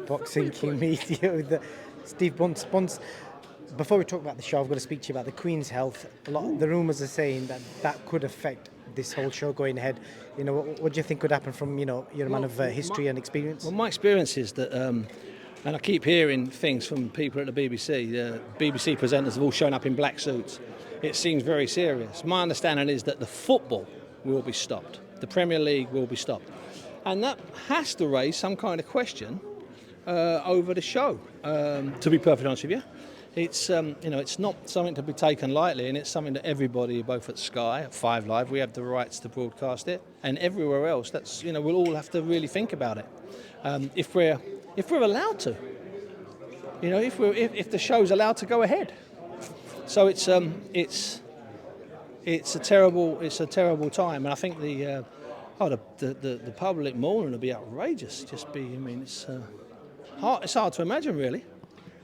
boxing media with Steve Bunce. Bunce, before we talk about the show, I've got to speak to you about the Queen's health. A lot of the rumours are saying that could affect this whole show going ahead. What do you think could happen from you're a man of history and experience? Well, my experience is that, and I keep hearing things from people at the BBC. The BBC presenters have all shown up in black suits. It seems very serious. My understanding is that the football will be stopped. The Premier League will be stopped, and that has to raise some kind of question over the show. To be perfectly honest with you. It's it's not something to be taken lightly, and it's something that everybody, both at Sky, at 5 Live, we have the rights to broadcast it, and everywhere else. That's we'll all have to really think about it if we're allowed to. If the show's allowed to go ahead. So it's a terrible time, and I think the public mourning will be outrageous. It's hard to imagine, really.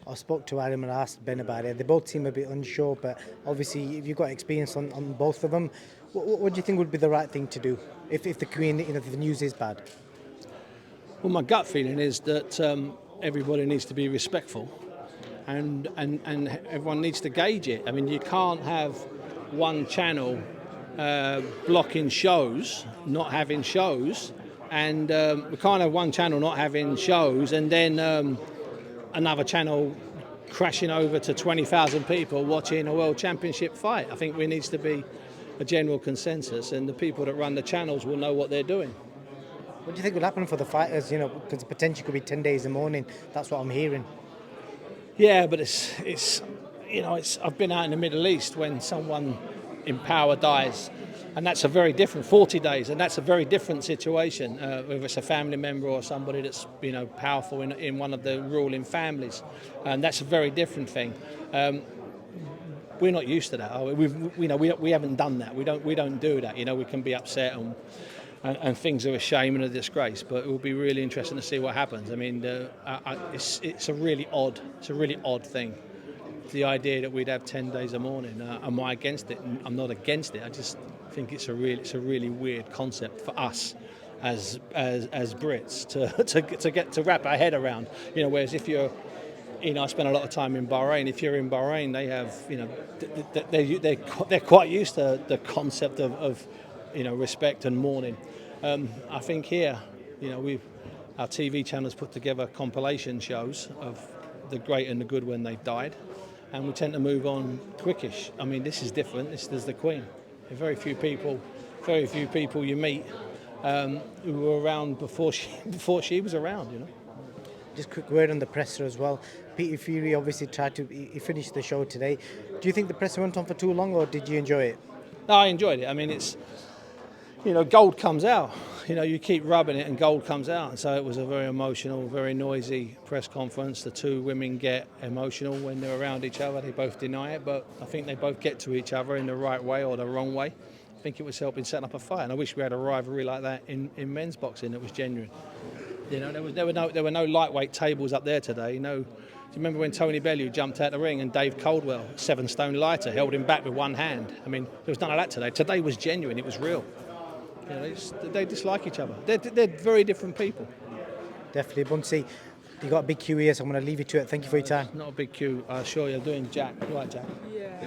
I spoke to Adam and asked Ben about it. They both seem a bit unsure, but obviously if you've got experience on both of them, what do you think would be the right thing to do if the Queen, if the news is bad? Well, my gut feeling is that everybody needs to be respectful, and everyone needs to gauge it. I mean, you can't have one channel blocking shows, not having shows, and we can't have one channel not having shows, and then another channel crashing over to 20,000 people watching a World Championship fight. I think there needs to be a general consensus, and the people that run the channels will know what they're doing. What do you think will happen for the fighters? Because the potential could be 10 days in the morning. That's what I'm hearing. Yeah, but it's I've been out in the Middle East when someone in power dies, and that's a very different 40 days, and that's a very different situation, whether it's a family member or somebody that's powerful in one of the ruling families, and that's a very different thing. We're not used to that. We haven't done that. We don't do that. We can be upset and things are a shame and a disgrace, but it will be really interesting to see what happens. I mean, it's a really odd thing. The idea that we'd have 10 days a morning. Am I against it? I'm not against it. I just think it's a really weird concept for us as Brits to get to wrap our head around. Whereas if you're, I spent a lot of time in Bahrain. If you're in Bahrain, they have, they're quite used to the concept of respect and mourning. I think here, our TV channels put together compilation shows of the great and the good when they've died. And we tend to move on quickish. I mean, this is different. There's the Queen. Very few people you meet who were around before she was around. Just a quick word on the presser as well. Peter Fury obviously he finished the show today. Do you think the presser went on for too long, or did you enjoy it? No, I enjoyed it. I mean, it's gold comes out. You keep rubbing it and gold comes out. And so it was a very emotional, very noisy press conference. The two women get emotional when they're around each other. They both deny it, but I think they both get to each other in the right way or the wrong way. I think it was helping set up a fight. And I wish we had a rivalry like that in men's boxing that was genuine. There were no lightweight tables up there today. Do you remember when Tony Bellew jumped out the ring and Dave Coldwell, 7 stone lighter, held him back with one hand? I mean, there was none of that today. Today was genuine. It was real. They dislike each other. They're very different people. Definitely. Bunce, you got a big queue here, so I'm going to leave you to it. Thank you for your time. Not a big queue. Sure, you're doing Jack. You like Jack? Yeah.